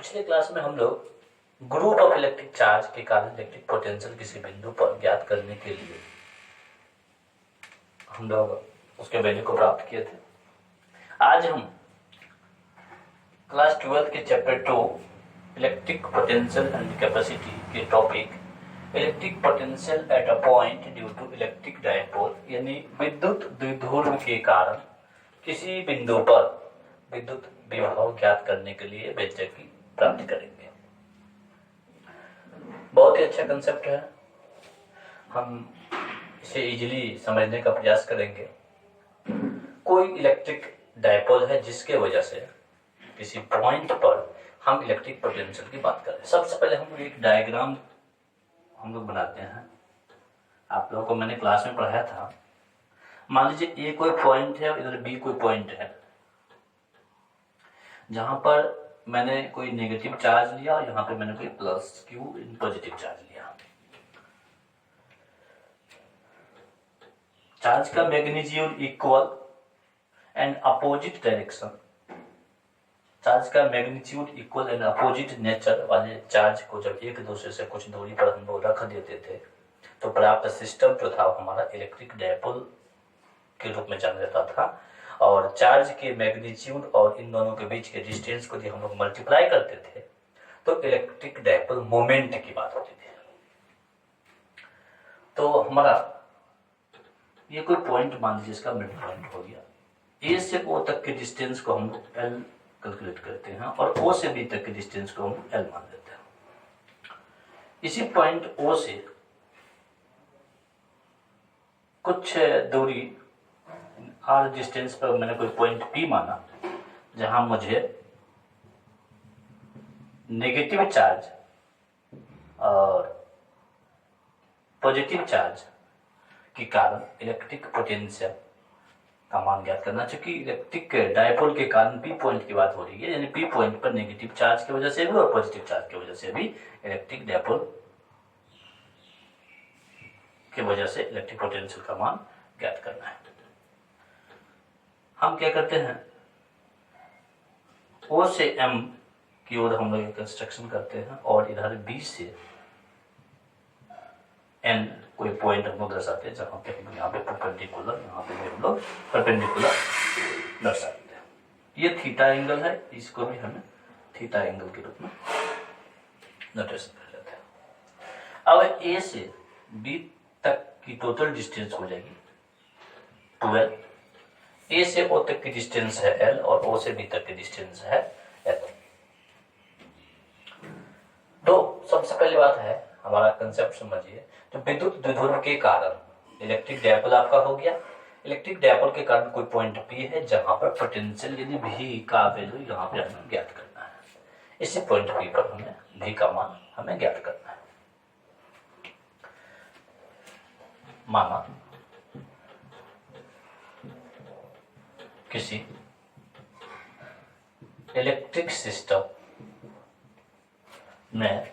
पिछले क्लास में हम लोग ग्रुप ऑफ इलेक्ट्रिक चार्ज के कारण इलेक्ट्रिक पोटेंशियल किसी बिंदु पर ज्ञात करने के लिए हम लोग उसके वैल्यू को प्राप्त किए थे। आज हम क्लास 12 के chapter 2 electric potential and capacity के topic electric potential at a point due to electric dipole यानी विद्युत द्विध्रुव के कारण किसी बिंदु पर विद्युत विभव ज्ञात करने के लिए व्यंजक की प्राप्ति करेंगे। बहुत ही अच्छा कंसेप्ट है, हम इसे इजीली समझने का प्रयास करेंगे। कोई इलेक्ट्रिक डायपोल है जिसके वजह से किसी पॉइंट पर हम इलेक्ट्रिक पोटेंशियल की बात करें। सबसे पहले हम लोग एक डायग्राम हम लोग बनाते हैं। आप लोगों को मैंने क्लास में पढ़ाया था। मान लीजिए ए कोई पॉइंट है और इधर बी कोई पॉइंट है, जहां पर मैंने कोई नेगेटिव चार्ज लिया और यहाँ पे मैंने कोई प्लस क्यू पॉजिटिव चार्ज लिया। चार्ज का magnitude equal and opposite direction. Charge का magnitude equal and opposite nature वाले चार्ज को जब एक दूसरे से कुछ दूरी पर हम लोग रख देते थे तो प्राप्त सिस्टम जो था हमारा इलेक्ट्रिक डायपोल के रूप में जाना जाता था। और चार्ज के मैग्नीट्यूड और इन दोनों के बीच के डिस्टेंस को यदि हम लोग मल्टीप्लाई करते थे तो इलेक्ट्रिक डायपोल मोमेंट की बात होती थी। तो हमारा ये कोई पॉइंट मान लीजिए, इसका मिड पॉइंट हो गया। ए से ओ तक के डिस्टेंस को हम लोग एल कैलकुलेट करते हैं और ओ से बी तक के डिस्टेंस को हम एल मान लेते हैं। इसी पॉइंट ओ से कुछ दूरी आर डिस्टेंस पर मैंने कोई पॉइंट पी माना, जहां मुझे नेगेटिव चार्ज और पॉजिटिव चार्ज के कारण इलेक्ट्रिक पोटेंशियल का मान ज्ञात करना। चूंकि इलेक्ट्रिक डायपोल के कारण पी पॉइंट की बात हो रही है, यानी पी पॉइंट पर नेगेटिव चार्ज की वजह से भी और पॉजिटिव चार्ज की वजह से भी इलेक्ट्रिक डायपोल की वजह से इलेक्ट्रिक पोटेंशियल का मान ज्ञात करना है। हम क्या करते हैं, ओ से एम की ओर हम लोग कंस्ट्रक्शन करते हैं और इधर बी से एन कोई पॉइंट हम लोग दर्शाते हैं, जहां पे हम यहाँ पे परपेंडिकुलर, यहाँ पे हम लोग परपेंडिकुलर दर्शाते हैं। ये थीटा एंगल है, इसको भी हमें थीटा एंगल के रूप में नोटेशन कर लेते हैं। अब ए से बी तक की टोटल डिस्टेंस हो जाएगी 12। ए से ओ तक की डिस्टेंस है एल और ओ से बी तक की डिस्टेंस है एल। तो सबसे पहली बात है, हमारा कंसेप्ट समझिए। तो विद्युत द्विध्रुव के कारण इलेक्ट्रिक डायपोल आपका हो गया। इलेक्ट्रिक डायपोल के कारण कोई पॉइंट पी है जहां पर पोटेंशियल यानी भी का वैल्यू यहाँ पे हमें ज्ञात करना है। इसी पॉइंट पी पर हमें भी का मान हमें ज्ञात करना है। माना किसी इलेक्ट्रिक सिस्टम में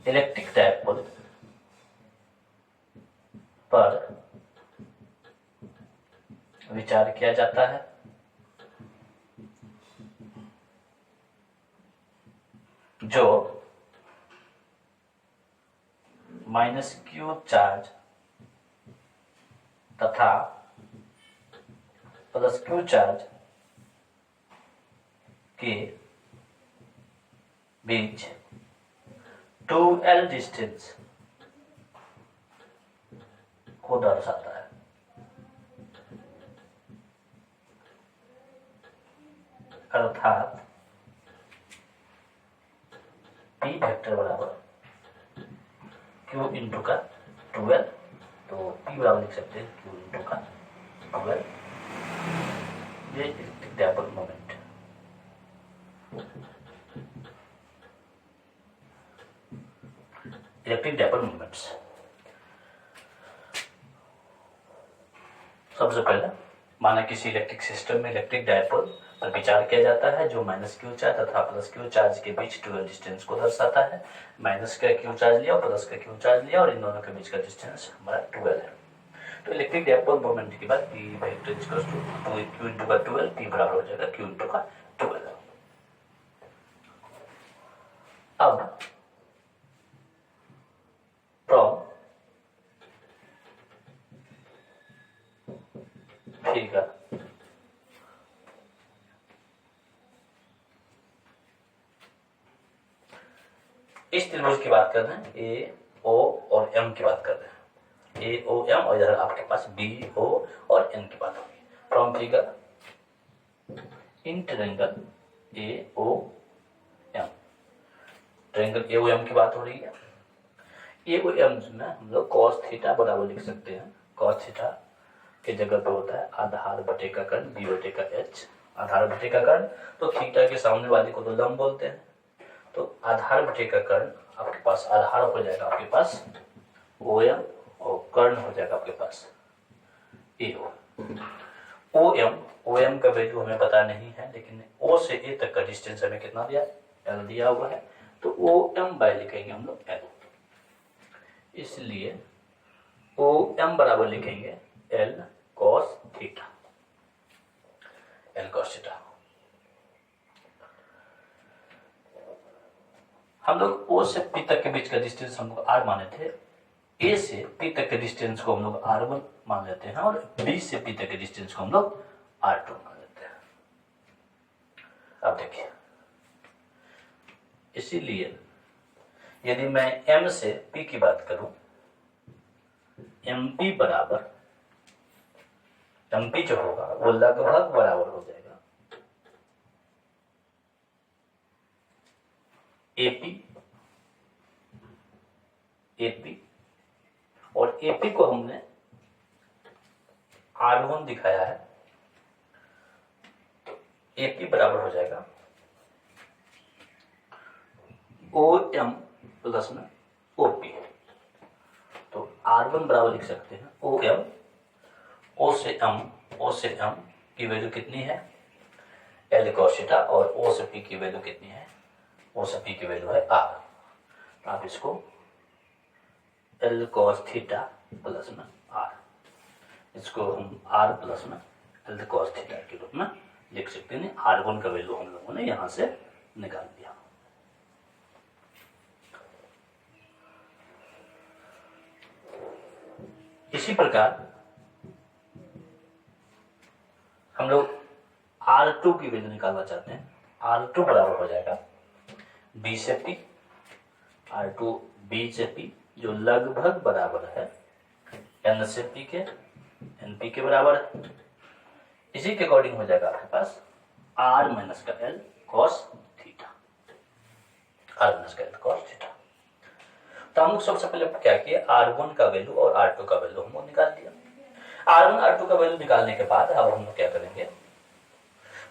इलेक्ट्रिक डायपोल पर विचार किया जाता है, जो माइनस क्यू चार्ज तथा प्लस क्यू चार्ज के बीच 2L डिस्टेंस को दर्शाता है। अर्थात P वेक्टर बराबर Q इंटू का 2L, तो P बराबर लिख सकते हैं Q इंटू का 2L। ये electric dipole moment. Electric dipole moments. सबसे पहले माना किसी इलेक्ट्रिक सिस्टम में इलेक्ट्रिक डायपोल पर विचार किया जाता है, जो माइनस क्यू चार्ज तथा प्लस क्यू चार्ज के बीच 2L डिस्टेंस को दर्शाता है। माइनस का क्यू चार्ज लिया और प्लस का क्यू चार्ज लिया और इन दोनों के बीच का डिस्टेंस हमारा 2L है। तो इलेक्ट्रिक डायपोल मोमेंट के बाद P vector equals to 2 q का 12, P बराबर हो जाएगा q का 12। अब फ्रॉम फिगर इस त्रिभुज की बात कर रहे हैं, ए ओ और एम की बात कर रहे हैं, ए ओ एम, और इधर आपके पास बी ओ और एन की बात होगी। From figure in triangle A O M, triangle A O M की बात हो रही है। ए ओ एम में हम लोग कॉस थीटा बराबर लिख सकते हैं, कॉस थीटा के जगह पे होता है आधार बटे का कर्ण बी बटे का एच, आधार बटे का कर्ण, तो थीटा के सामने वाले को तो लंब बोलते हैं, तो आधार बटे का कर्ण आपके पास आधार हो जाएगा आपके पास ओ एम और कर्ण हो जाएगा आपके पास ए ओ एम का वैल्यू हमें पता नहीं है, लेकिन ओ से ए तक का डिस्टेंस हमें कितना दिया, एल दिया हुआ है, तो ओ एम बाय लिखेंगे हम लोग एल, इसलिए ओ एम बराबर लिखेंगे L cos theta, L cos theta. हम लोग ओ से पी तक के बीच का डिस्टेंस हम लोग आर माने थे, ए से पी तक के डिस्टेंस को हम लोग R1 मान लेते हैं और बी से पी तक के डिस्टेंस को हम लोग R2 मान लेते हैं। अब देखिए, इसीलिए यदि मैं M से P की बात करूं, MP बराबर, MP जो होगा वो लगभग बराबर हो जाएगा AP, और AP को हमने R1 दिखाया है, तो AP बराबर हो जाएगा OM प्लस में OP, तो R1 बराबर लिख सकते हैं OM, O से M की वैल्यू कितनी है L cos थीटा, और O से P की वैल्यू कितनी है, O से P की वैल्यू है R, तो आप इसको L cos थीटा प्लस में R, इसको हम R प्लस में L cos थीटा के रूप में लिख सकते हैं। R1 का वैल्यू हम लोगों ने यहां से निकाल दिया। इसी प्रकार हम लोग R2 की वैल्यू निकालना चाहते हैं, R2 बराबर हो जाएगा B से P, R2 B से P जो लगभग बराबर है N से P के, NP के बराबर है। इसी के अकॉर्डिंग हो जाएगा आपके पास R माइनस का L cos theta, R minus का L cos थीटा। तो हम लोग सबसे पहले क्या किया, R1 का वैल्यू और R2 का वैल्यू हम लोग निकाल दिया। R1 R2 का वैल्यू निकालने के बाद अब हम लोग क्या करेंगे,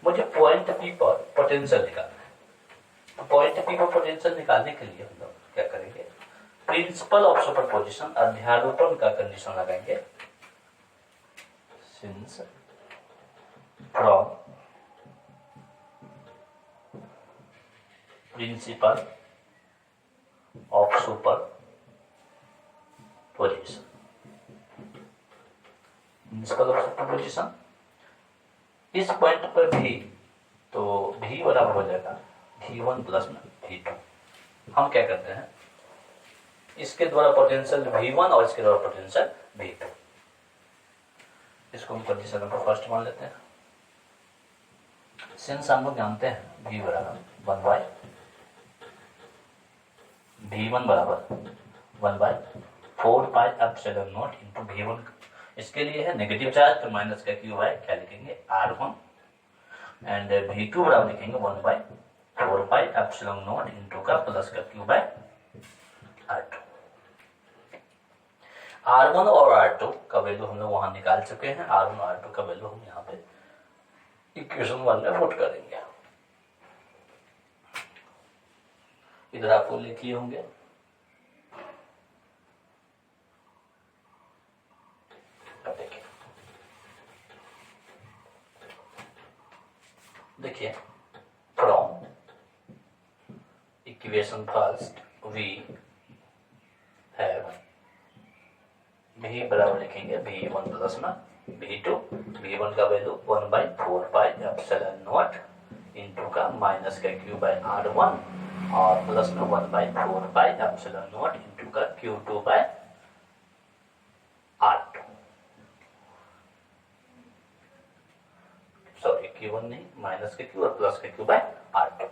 मुझे पॉइंट P पर पोटेंशियल निकालना है। पॉइंट P पर पोटेंशियल निकालने के लिए हम लोग क्या करेंगे, प्रिंसिपल ऑफ सुपरपोजिशन, अध्यारोपण का कंडीशन लगाएंगे। Since from principle of superposition, principle of superposition, इस पॉइंट पर भी तो V बराबर हो जाएगा V1 प्लस में V2। हम क्या करते हैं, इसके द्वारा पोटेंशियल V1 और इसके द्वारा पोटेंशियल V2, इसको हम कंडीशन नंबर फर्स्ट मान लेते हैं। सिंस हम लोग जानते हैं V बराबर 1 बाय V1 बराबर 1 by 4 pi epsilon naught into V1, इसके लिए है नेगेटिव चार्ज, तो माइनस का क्यू है, क्या लिखेंगे R1, एंड V2 बराबर लिखेंगे 1 by 4 pi epsilon naught into का प्लस का क्यू बाय R2। R1 और R2 का वैल्यू हम लोग वहां निकाल चुके हैं, R1 और R2 का वैल्यू हम यहाँ पे इक्वेशन 1 में पुट करेंगे। इधर आपको लिखिए होंगे, देखिए फ्रॉम इक्वेशन फर्स्ट वी भी बराबर लिखेंगे V1 प्लस में V2। V1 का वैल्यू 1/4 इंटू का माइनस का Q/R1 और प्लस में 1/4 इंटू का Q2/R2। सॉरी Q1 नहीं, माइनस का Q और प्लस का Q/R2।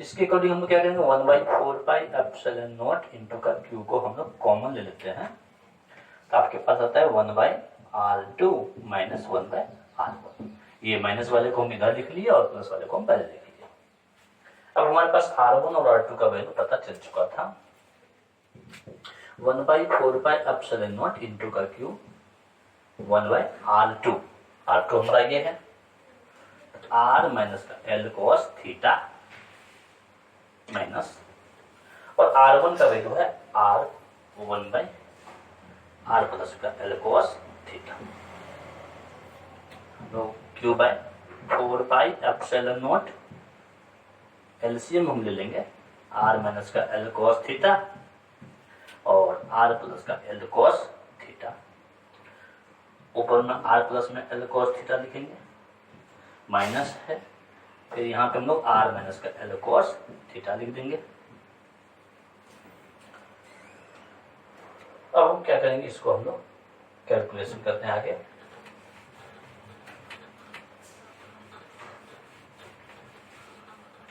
इसके अकॉर्डिंग हम लोग क्या करेंगे 1/4 इंटू का Q को हम लोग कॉमन ले लेते हैं, तो आपके पास आता है 1/R2 माइनस 1/R1। ये माइनस वाले को हम इधर लिख लिए और प्लस वाले को हम पहले लिख लिए। अब हमारे पास R1 और R2 का वैल्यू पता चल चुका था। 1/4 इंटू का Q 1/R2। R2 हमारा ये है, R माइनस का L cos थीटा माइनस, और R1 का वैल्यू है R प्लस का L cos थीटा। तो Q/4 एलसीएम हम ले लेंगे R माइनस का L cos थीटा और R प्लस का L cos थीटा। ऊपर में R प्लस में L cos थीटा लिखेंगे, माइनस है, फिर यहाँ पे हम लोग R माइनस का L cos थीटा लिख देंगे। अब हम क्या करेंगे, इसको हम लोग कैलकुलेशन करते हैं आगे।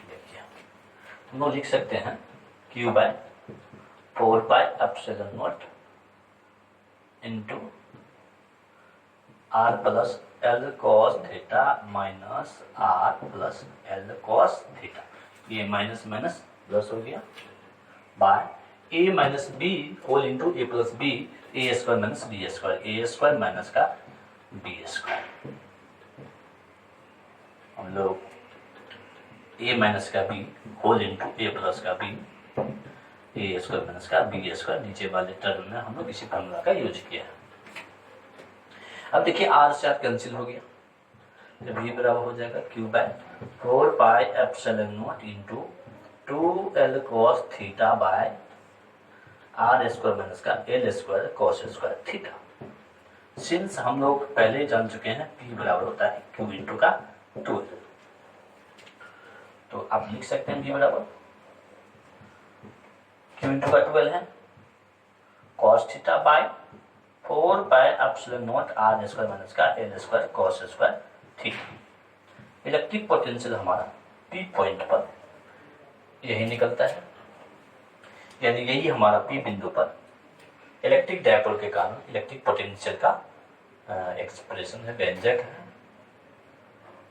देखिए हम लोग लिख सकते हैं Q/4 into R plus L cos theta minus R plus L cos theta. ये माइनस माइनस प्लस हो गया, by A minus B whole into A plus B, A square minus B square, A square minus का B square. हम लोग A minus का B whole into A plus का B, A square minus का B square, नीचे वाले term में हम लोग इसी फॉर्मूला का यूज किया है। अब देखिए R से R कैंसिल हो गया, तो V बराबर हो जाएगा Q/4 into 2L cos theta by R square minus का L square cos square theta. Since हम लोग पहले जान चुके हैं P बराबर होता है Q इंटू का 12, तो आप लिख सकते हैं P बराबर Q इंटू का 12 है cos theta by 4/0 R square minus का L square cos square theta. Electric potential हमारा P पॉइंट पर यही निकलता है, यानी यही हमारा P बिंदु पर इलेक्ट्रिक डायपोल के कारण इलेक्ट्रिक पोटेंशियल का एक्सप्रेशन है, व्यंजक है।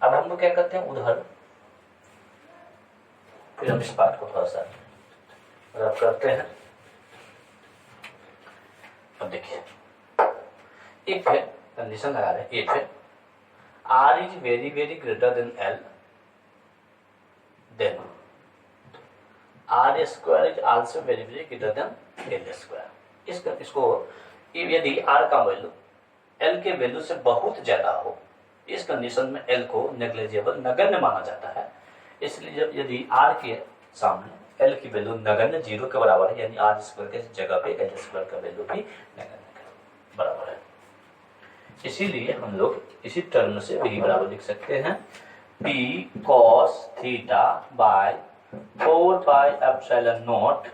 अब हम लोग क्या करते हैं उधर, फिर हम इस बात को थोड़ा सा रब करते हैं। अब देखिए इफ है, कंडीशन लगा रहे हैं, इफ है R is very very greater than L, then R square is also very very greater than L square. इसको यदि R का वैल्यू L के वैल्यू से बहुत ज्यादा हो, इस कंडीशन में L को नेग्लिजिबल नगण्य माना जाता है। इसलिए यदि R के सामने L की वैल्यू नगण्य 0 के बराबर है, यानी R स्क्वायर के जगह पे L स्क्वायर का वैल्यू भी नगण्य के बराबर है। इसीलिए हम लोग इसी टर्म से V बराबर लिख सकते हैं P cos theta by 4/0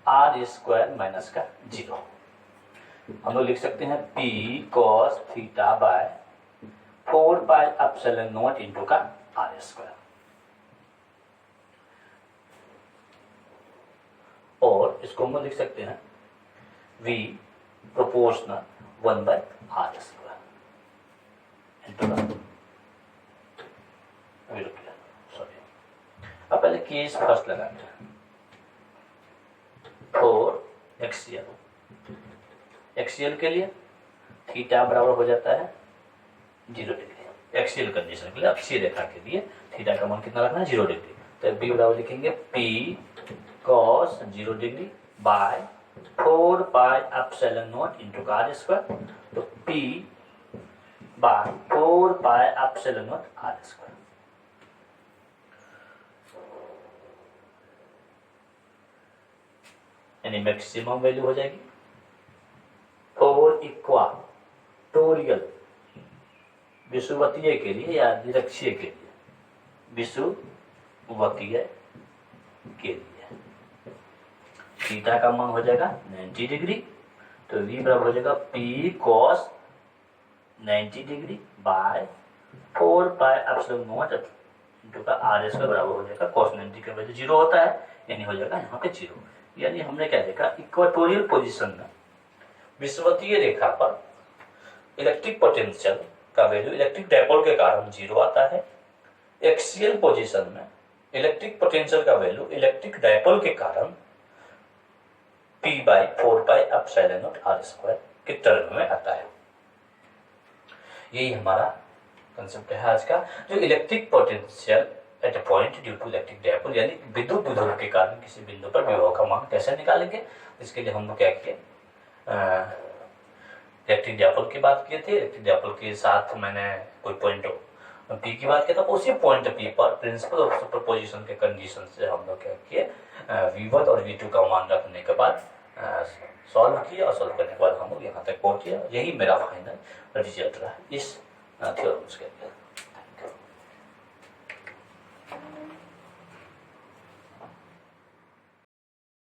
R square minus का 0। हम लोग लिख सकते हैं P cos theta by 4/0 into का R स्क्वायर, और इसको हम लोग लिख सकते हैं V proportional 1/R square into का, सॉरी अब पहले केस फर्स्ट लगाते हैं। 4 एक्सियल के लिए थीटा बराबर हो जाता है 0 डिग्री। एक्सियल कंडीशन के लिए, अक्षीय रेखा के लिए थीटा का मान कितना रखना है 0 डिग्री। तो बी बराबर लिखेंगे P cos 0 degree by 4/0 into का R स्क्वायर, तो P बाय 4/0 R स्क्वायर। यानी मैक्सिमम वैल्यू हो जाएगी और इक्वाटोरियल विषुवतीय के लिए या द्विअक्षीय के लिए, विषुवतीय के लिए थीटा का मान हो जाएगा 90 डिग्री, तो v बराबर हो जाएगा p cos 90 degree by 4 pi epsilon naught into का आर स्क्वायर बराबर हो जाएगा cos 90 के वजह 0 होता है, यानी हो जाएगा यहाँ पे 0। यानी हमने क्या देखा, इक्वाटोरियल पोजीशन में विषुवतीय रेखा पर इलेक्ट्रिक पोटेंशियल का वैल्यू इलेक्ट्रिक डायपोल के कारण 0 आता है। एक्सियल पोजीशन में इलेक्ट्रिक पोटेंशियल का वैल्यू इलेक्ट्रिक डायपोल के कारण p by 4 pi epsilon naught R square के टर्म में आता है। यही हमारा कंसेप्ट है आज का, जो electric potential at a point due to electric dipole, यानी विद्युत विभव के कारण किसी बिंदु पर विभव का मान कैसे निकालेंगे। इसके लिए हम लोग क्या किए, इलेक्ट्रिक डायपोल की बात किए थे। इलेक्ट्रिक डायपोल के साथ मैंने कोई पॉइंट पी की बात किया था, उसी पॉइंट पी पर प्रिंसिपल ऑफ सुपरपोजिशन के कंडीशन से हम लोग क्या किए, v1 और v2 का मान रखने के बाद सॉल्व किया, और सॉल्व करने के बाद हम लोग यहाँ तक पहुंचे। यही मेरा फाइनल रिजल्ट रहा इस थ्योरम के लिए।